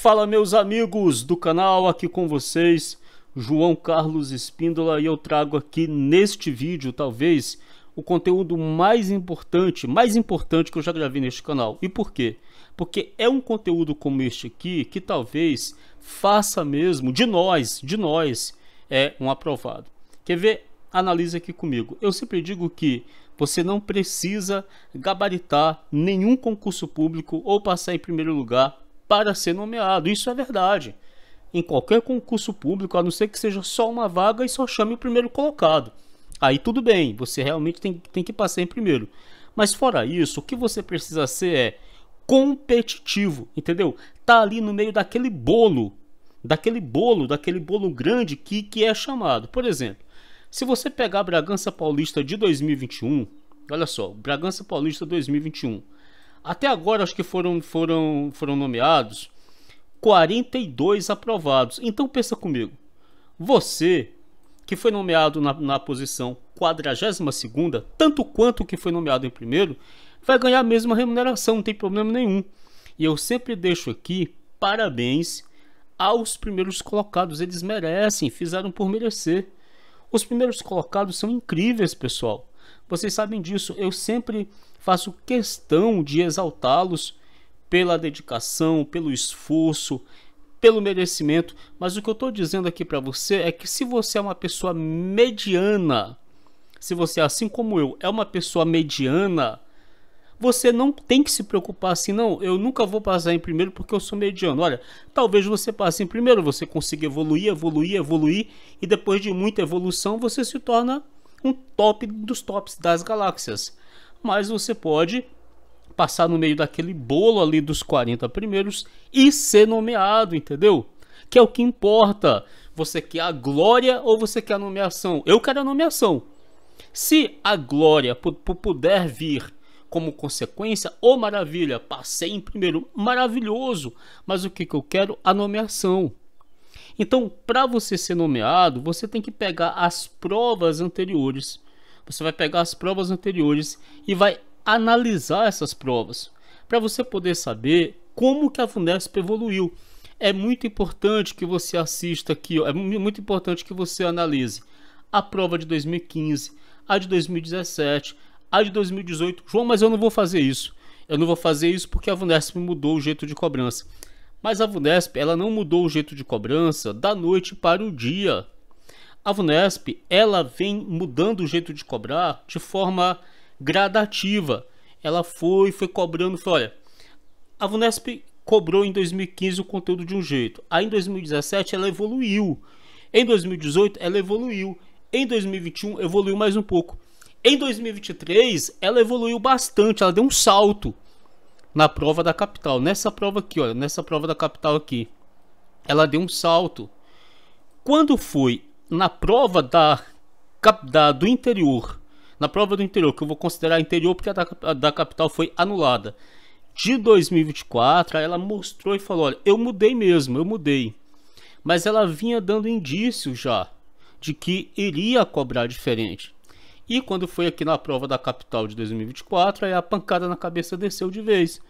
Fala, meus amigos do canal, aqui com vocês, João Carlos Espíndola, e eu trago aqui neste vídeo, talvez, o conteúdo mais importante que eu já gravei neste canal. E por quê? Porque é um conteúdo como este aqui, que talvez faça mesmo de nós um aprovado. Quer ver? Analise aqui comigo. Eu sempre digo que você não precisa gabaritar nenhum concurso público ou passar em primeiro lugar para ser nomeado. Isso é verdade. Em qualquer concurso público, a não ser que seja só uma vaga e só chame o primeiro colocado. Aí tudo bem, você realmente tem que passar em primeiro. Mas fora isso, o que você precisa ser é competitivo, entendeu? Tá ali no meio daquele bolo grande que é chamado. Por exemplo, se você pegar Bragança Paulista de 2021, olha só, Bragança Paulista 2021, até agora acho que foram nomeados 42 aprovados. Então pensa comigo, você que foi nomeado na posição 42ª, tanto quanto o que foi nomeado em primeiro, vai ganhar a mesma remuneração, não tem problema nenhum. E eu sempre deixo aqui parabéns aos primeiros colocados, eles merecem, fizeram por merecer. Os primeiros colocados são incríveis, pessoal. Vocês sabem disso. Eu sempre faço questão de exaltá-los pela dedicação, pelo esforço, pelo merecimento. Mas o que eu estou dizendo aqui para você é que se você é uma pessoa mediana, se você, assim como eu, é uma pessoa mediana, você não tem que se preocupar assim, não, eu nunca vou passar em primeiro porque eu sou mediano. Olha, talvez você passe em primeiro, você consiga evoluir, e depois de muita evolução você se torna um top dos tops das galáxias. Mas você pode passar no meio daquele bolo ali dos 40 primeiros e ser nomeado, entendeu? Que é o que importa. Você quer a glória ou você quer a nomeação? Eu quero a nomeação. Se a glória puder vir como consequência, oh maravilha, passei em primeiro, maravilhoso, mas o que eu quero? A nomeação. Então, para você ser nomeado, você tem que pegar as provas anteriores. Você vai pegar as provas anteriores e vai analisar essas provas, para você poder saber como que a VUNESP evoluiu. É muito importante que você assista aqui, ó, é muito importante que você analise a prova de 2015, a de 2017, a de 2018, João, mas eu não vou fazer isso. Eu não vou fazer isso porque a VUNESP mudou o jeito de cobrança. Mas a VUNESP, ela não mudou o jeito de cobrança da noite para o dia. A VUNESP, ela vem mudando o jeito de cobrar de forma gradativa. Ela foi cobrando, olha, a VUNESP cobrou em 2015 o conteúdo de um jeito. Aí em 2017 ela evoluiu. Em 2018 ela evoluiu. Em 2021 evoluiu mais um pouco. Em 2023, ela evoluiu bastante, ela deu um salto na prova da capital. Nessa prova aqui, olha, nessa prova da capital aqui, ela deu um salto. Quando foi na prova do interior, na prova do interior, que eu vou considerar interior porque a da capital foi anulada, de 2024, ela mostrou e falou, olha, eu mudei mesmo, eu mudei. Mas ela vinha dando indícios já de que iria cobrar diferente. E quando foi aqui na prova da capital de 2024, aí a pancada na cabeça desceu de vez.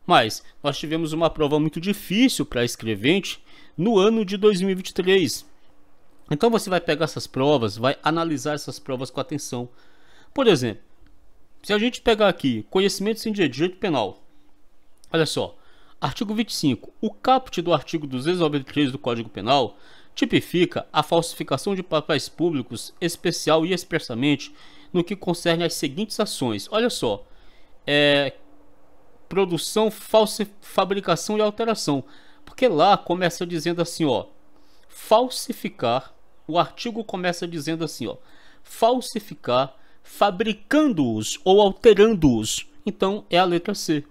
Mas nós tivemos uma prova muito difícil para escrevente no ano de 2023. Então você vai pegar essas provas, vai analisar essas provas com atenção. Por exemplo, se a gente pegar aqui conhecimentos em direito penal, olha só, artigo 25, o caput do artigo 293 do Código Penal tipifica a falsificação de papéis públicos especial e expressamente no que concerne às seguintes ações. Olha só, produção, fabricação e alteração. Porque lá começa dizendo assim, ó, falsificar, o artigo começa dizendo assim, ó, falsificar, fabricando-os ou alterando-os. Então é a letra C.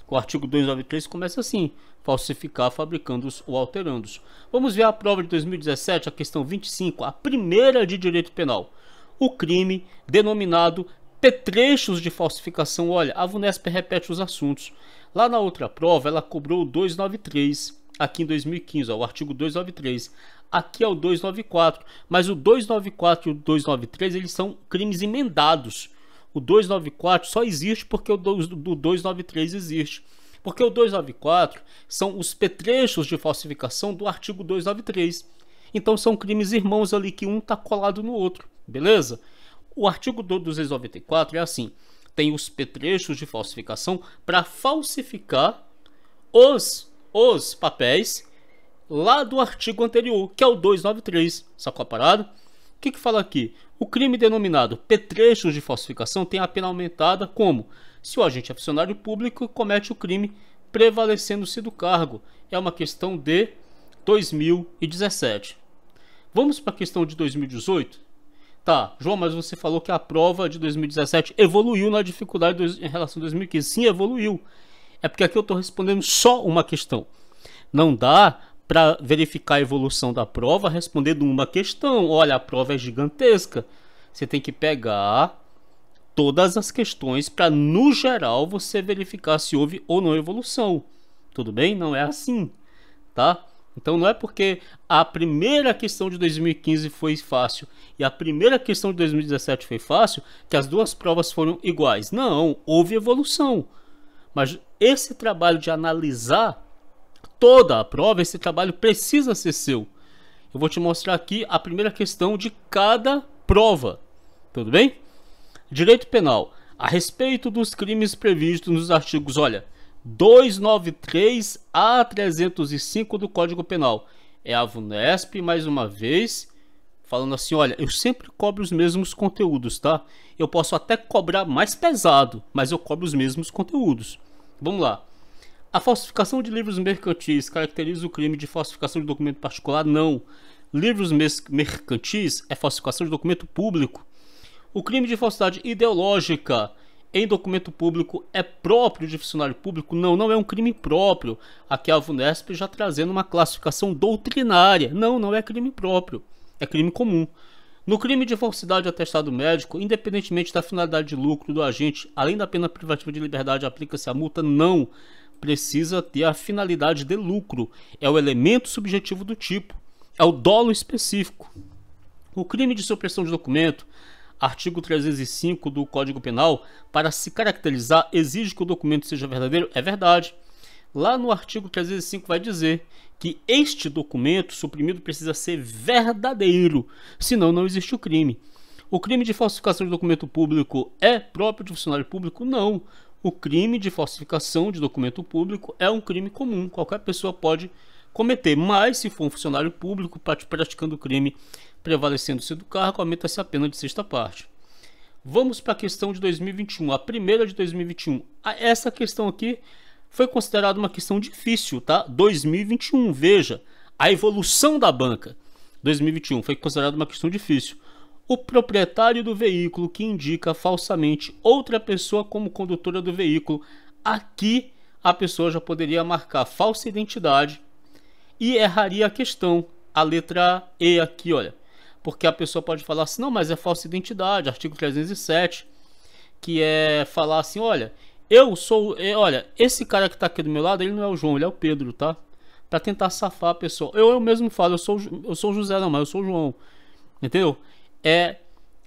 O artigo 293 começa assim, falsificar, fabricando-os ou alterando-os. Vamos ver a prova de 2017, a questão 25, a primeira de direito penal. O crime denominado petrechos de falsificação. Olha, a VUNESP repete os assuntos. Lá na outra prova, ela cobrou o 293, aqui em 2015, ó, o artigo 293. Aqui é o 294, mas o 294 e o 293, eles são crimes emendados. O 294 só existe porque o 293 existe. Porque o 294 são os petrechos de falsificação do artigo 293. Então são crimes irmãos ali que um está colado no outro, beleza? O artigo 294 é assim, tem os petrechos de falsificação para falsificar os papéis lá do artigo anterior, que é o 293, sacou a parada? O que fala aqui? O crime denominado petrechos de falsificação tem a pena aumentada como? Se o agente é funcionário público e comete o crime prevalecendo-se do cargo. É uma questão de 2017. Vamos para a questão de 2018? Tá, João, mas você falou que a prova de 2017 evoluiu na dificuldade em relação a 2015. Sim, evoluiu. É porque aqui eu estou respondendo só uma questão. Não dá para verificar a evolução da prova respondendo uma questão. Olha, a prova é gigantesca. Você tem que pegar todas as questões para, no geral, você verificar se houve ou não evolução. Tudo bem? Não é assim, tá? Então não é porque a primeira questão de 2015 foi fácil e a primeira questão de 2017 foi fácil que as duas provas foram iguais. Não, houve evolução. Mas esse trabalho de analisar toda a prova, esse trabalho precisa ser seu. Eu vou te mostrar aqui a primeira questão de cada prova. Tudo bem? Direito penal. A respeito dos crimes previstos nos artigos, olha, 293 a 305 do Código Penal. É a VUNESP, mais uma vez, falando assim, olha, eu sempre cobro os mesmos conteúdos, tá? Eu posso até cobrar mais pesado, mas eu cobro os mesmos conteúdos. Vamos lá. A falsificação de livros mercantis caracteriza o crime de falsificação de documento particular? Não. Livros mercantis é falsificação de documento público. O crime de falsidade ideológica em documento público é próprio de funcionário público? Não, não é um crime próprio. Aqui a VUNESP já trazendo uma classificação doutrinária. Não, não é crime próprio. É crime comum. No crime de falsidade de atestado médico, independentemente da finalidade de lucro do agente, além da pena privativa de liberdade, aplica-se a multa? Não. Precisa ter a finalidade de lucro. É o elemento subjetivo do tipo. É o dolo específico. O crime de supressão de documento, artigo 305 do Código Penal, para se caracterizar, exige que o documento seja verdadeiro? É verdade. Lá no artigo 305 vai dizer que este documento suprimido precisa ser verdadeiro, senão não existe o crime. O crime de falsificação de documento público é próprio de funcionário público? Não. O crime de falsificação de documento público é um crime comum, qualquer pessoa pode cometer, mas se for um funcionário público praticando o crime prevalecendo-se do cargo, aumenta-se a pena de sexta parte. Vamos para a questão de 2021, a primeira de 2021. Essa questão aqui foi considerada uma questão difícil, tá? 2021, veja, a evolução da banca. 2021 foi considerada uma questão difícil. O proprietário do veículo que indica falsamente outra pessoa como condutora do veículo. Aqui a pessoa já poderia marcar falsa identidade e erraria a questão, a letra E aqui, olha. Porque a pessoa pode falar assim, não, mas é falsa identidade, artigo 307, que é falar assim, olha, olha, esse cara que tá aqui do meu lado, ele não é o João, ele é o Pedro, tá? Pra tentar safar a pessoa. Eu mesmo falo, eu sou o José, não, mas eu sou o João. Entendeu? É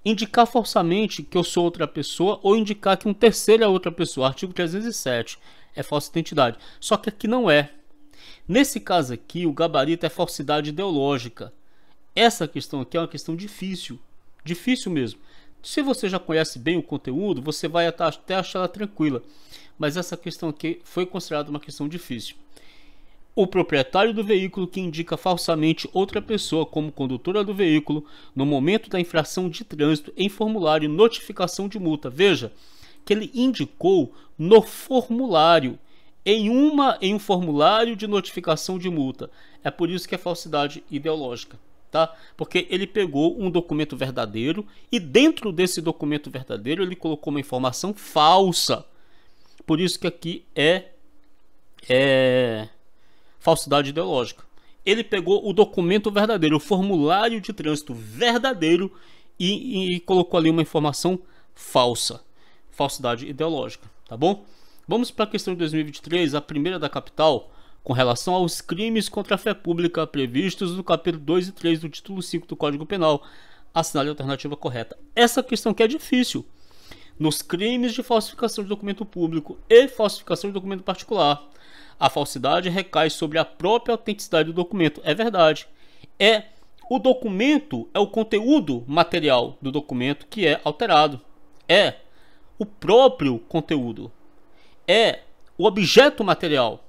indicar falsamente que eu sou outra pessoa ou indicar que um terceiro é outra pessoa. Artigo 307 é falsa identidade. Só que aqui não é. Nesse caso aqui, o gabarito é falsidade ideológica. Essa questão aqui é uma questão difícil. Difícil mesmo. Se você já conhece bem o conteúdo, você vai até achar ela tranquila. Mas essa questão aqui foi considerada uma questão difícil. O proprietário do veículo que indica falsamente outra pessoa como condutora do veículo no momento da infração de trânsito em formulário notificação de multa. Veja que ele indicou no formulário, em um formulário de notificação de multa. É por isso que é falsidade ideológica, tá? Porque ele pegou um documento verdadeiro e dentro desse documento verdadeiro ele colocou uma informação falsa. Por isso que aqui é falsidade ideológica. Ele pegou o documento verdadeiro, o formulário de trânsito verdadeiro e colocou ali uma informação falsa. Falsidade ideológica, tá bom? Vamos para a questão de 2023, a primeira da capital, com relação aos crimes contra a fé pública previstos no capítulo 2 e 3 do título 5 do Código Penal. Assinale a alternativa correta. Essa questão aqui é difícil. nos crimes de falsificação de documento público e falsificação de documento particular, a falsidade recai sobre a própria autenticidade do documento. É verdade. O documento é o conteúdo material do documento que é alterado. É o próprio conteúdo. É o objeto material.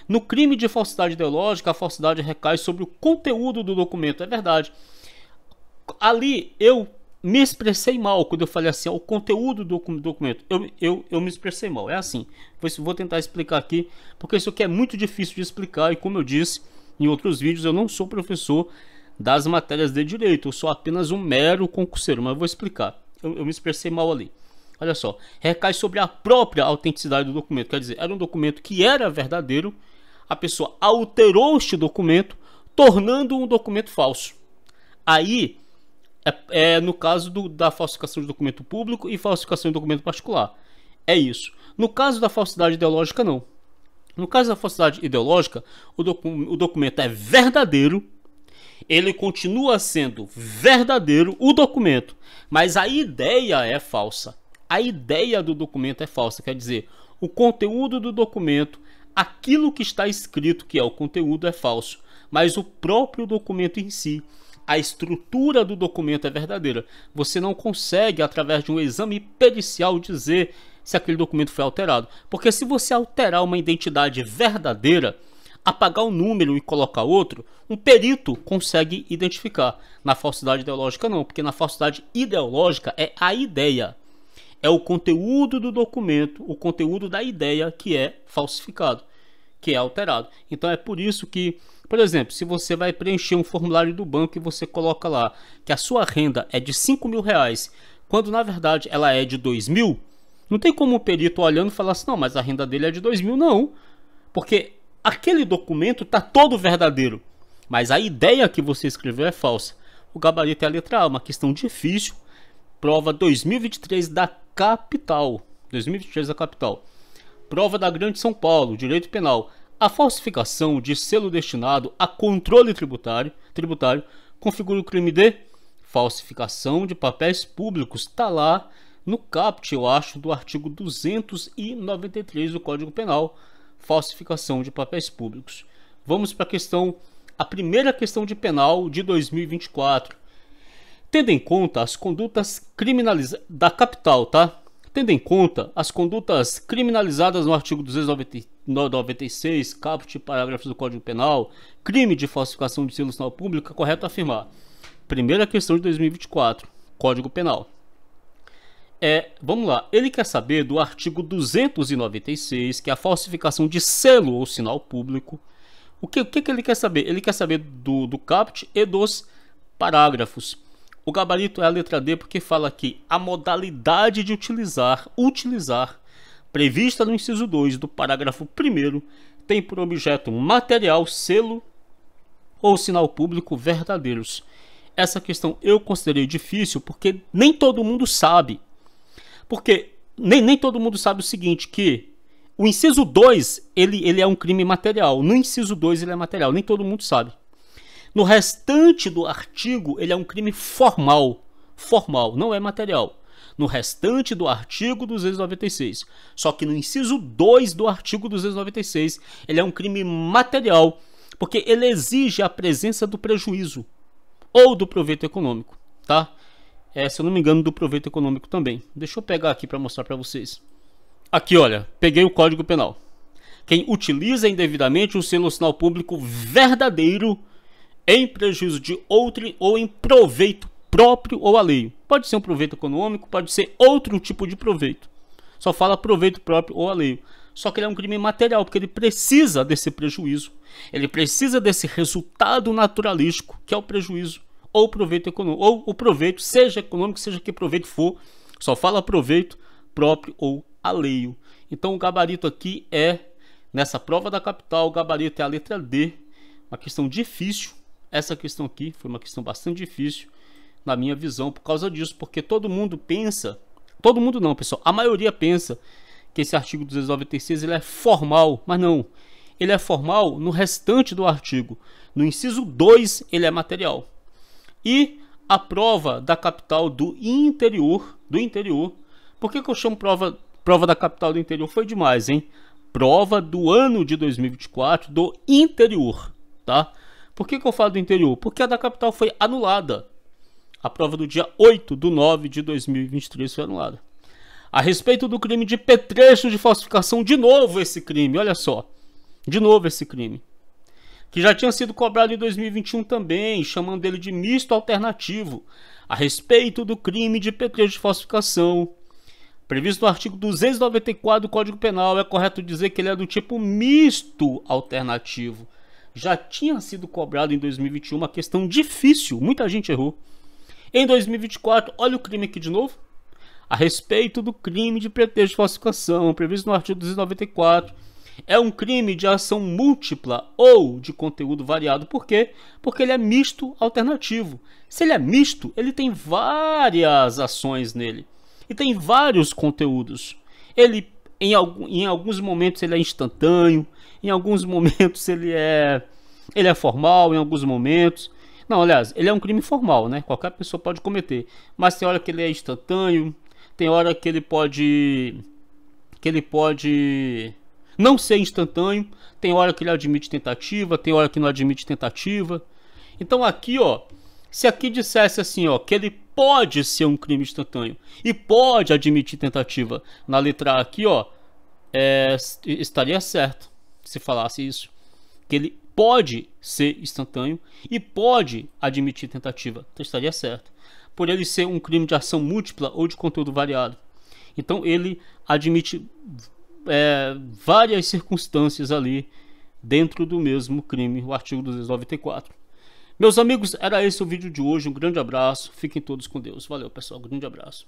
No crime de falsidade ideológica, a falsidade recai sobre o conteúdo do documento. É verdade. Ali eu me expressei mal quando eu falei assim, o conteúdo do documento. Eu me expressei mal. É assim. Vou tentar explicar aqui, porque isso aqui é muito difícil de explicar. E como eu disse em outros vídeos, eu não sou professor das matérias de direito. Eu sou apenas um mero concurseiro, mas eu vou explicar. Eu me expressei mal ali. Olha só. Recai sobre a própria autenticidade do documento. Quer dizer, era um documento que era verdadeiro. A pessoa alterou este documento, tornando um documento falso. Aí, no caso da falsificação de documento público e falsificação de documento particular. É isso. No caso da falsidade ideológica, não. No caso da falsidade ideológica, o documento é verdadeiro, ele continua sendo verdadeiro, o documento, mas a ideia é falsa. A ideia do documento é falsa, quer dizer, o conteúdo do documento, aquilo que está escrito que é o conteúdo é falso, mas o próprio documento em si, a estrutura do documento é verdadeira. Você não consegue, através de um exame pericial, dizer se aquele documento foi alterado. Porque se você alterar uma identidade verdadeira, apagar um número e colocar outro, um perito consegue identificar. Na falsidade ideológica não, porque na falsidade ideológica é a ideia. É o conteúdo do documento, o conteúdo da ideia que é falsificado, que é alterado. Então é por isso que, por exemplo, se você vai preencher um formulário do banco e você coloca lá que a sua renda é de R$5.000, quando na verdade ela é de 2.000, não tem como o perito olhando falar assim, não, mas a renda dele é de 2.000, não. Porque aquele documento está todo verdadeiro, mas a ideia que você escreveu é falsa. O gabarito é a letra A, uma questão difícil, prova 2023 da capital. 2023 da capital. Prova da Grande São Paulo, direito penal. A falsificação de selo destinado a controle tributário configura o crime de falsificação de papéis públicos. Está lá no caput, eu acho, do artigo 293 do Código Penal. Falsificação de papéis públicos. Vamos para a primeira questão de penal de 2024. Tendo em conta as condutas criminalizadas da capital, tá? Tendo em conta as condutas criminalizadas no artigo 296, caput, parágrafos do Código Penal, crime de falsificação de selo nacional público, é correto afirmar. Primeira questão de 2024, Código Penal. Vamos lá, ele quer saber do artigo 296, que é a falsificação de selo ou sinal público. O que ele quer saber? Ele quer saber do caput e dos parágrafos. O gabarito é a letra D porque fala aqui a modalidade de utilizar, prevista no inciso 2 do parágrafo 1º, tem por objeto material, selo ou sinal público verdadeiros. Essa questão eu considerei difícil porque nem todo mundo sabe. Porque nem todo mundo sabe o seguinte, que o inciso 2 ele é um crime material. No inciso 2 ele é material, nem todo mundo sabe. No restante do artigo, ele é um crime formal, não é material. No restante do artigo 296. Só que no inciso 2 do artigo 296, ele é um crime material, porque ele exige a presença do prejuízo ou do proveito econômico, tá? Se eu não me engano, do proveito econômico também. Deixa eu pegar aqui para mostrar para vocês. Aqui, olha, peguei o Código Penal. Quem utiliza indevidamente o selo ou sinal público verdadeiro em prejuízo de outro ou em proveito próprio ou alheio. Pode ser um proveito econômico, pode ser outro tipo de proveito. Só fala proveito próprio ou alheio. Só que ele é um crime material, porque ele precisa desse prejuízo. Ele precisa desse resultado naturalístico, que é o prejuízo ou o proveito econômico. Ou o proveito, seja econômico, seja que proveito for, só fala proveito próprio ou alheio. Então o gabarito aqui nessa prova da capital, o gabarito é a letra D. Uma questão difícil. Essa questão aqui foi uma questão bastante difícil na minha visão por causa disso, porque todo mundo pensa, todo mundo não, pessoal, a maioria pensa que esse artigo 296 ele é formal, mas não, ele é formal no restante do artigo. No inciso 2 ele é material. E a prova da capital do interior, Por que eu chamo prova da capital do interior? Foi demais, hein? Prova do ano de 2024 do interior, tá? Por que eu falo do interior? Porque a da capital foi anulada. A prova do dia 8/9 de 2023 foi anulada. A respeito do crime de petrecho de falsificação, de novo esse crime, olha só. De novo esse crime. Que já tinha sido cobrado em 2021 também, chamando ele de misto alternativo. A respeito do crime de petrecho de falsificação, previsto no artigo 294 do Código Penal, é correto dizer que ele é do tipo misto alternativo. Já tinha sido cobrado em 2021, uma questão difícil, muita gente errou. Em 2024, olha o crime aqui de novo. A respeito do crime de pretexto de falsificação, previsto no artigo 294, é um crime de ação múltipla ou de conteúdo variado. Por quê? Porque ele é misto alternativo. Se ele é misto, ele tem várias ações nele. E tem vários conteúdos. Ele, em alguns momentos, ele é instantâneo. Em alguns momentos, ele é formal. Em alguns momentos... Não, aliás, ele é um crime formal, né? Qualquer pessoa pode cometer. Mas tem hora que ele é instantâneo, tem hora que ele pode não ser instantâneo, tem hora que ele admite tentativa, tem hora que não admite tentativa. Então aqui, ó, se aqui dissesse assim, ó, que ele pode ser um crime instantâneo e pode admitir tentativa, na letra A aqui, ó, estaria certo se falasse isso, que ele pode ser instantâneo e pode admitir tentativa, então estaria certo, por ele ser um crime de ação múltipla ou de conteúdo variado. Então ele admite várias circunstâncias ali dentro do mesmo crime, o artigo 294. Meus amigos, era esse o vídeo de hoje, um grande abraço, fiquem todos com Deus, valeu pessoal, grande abraço.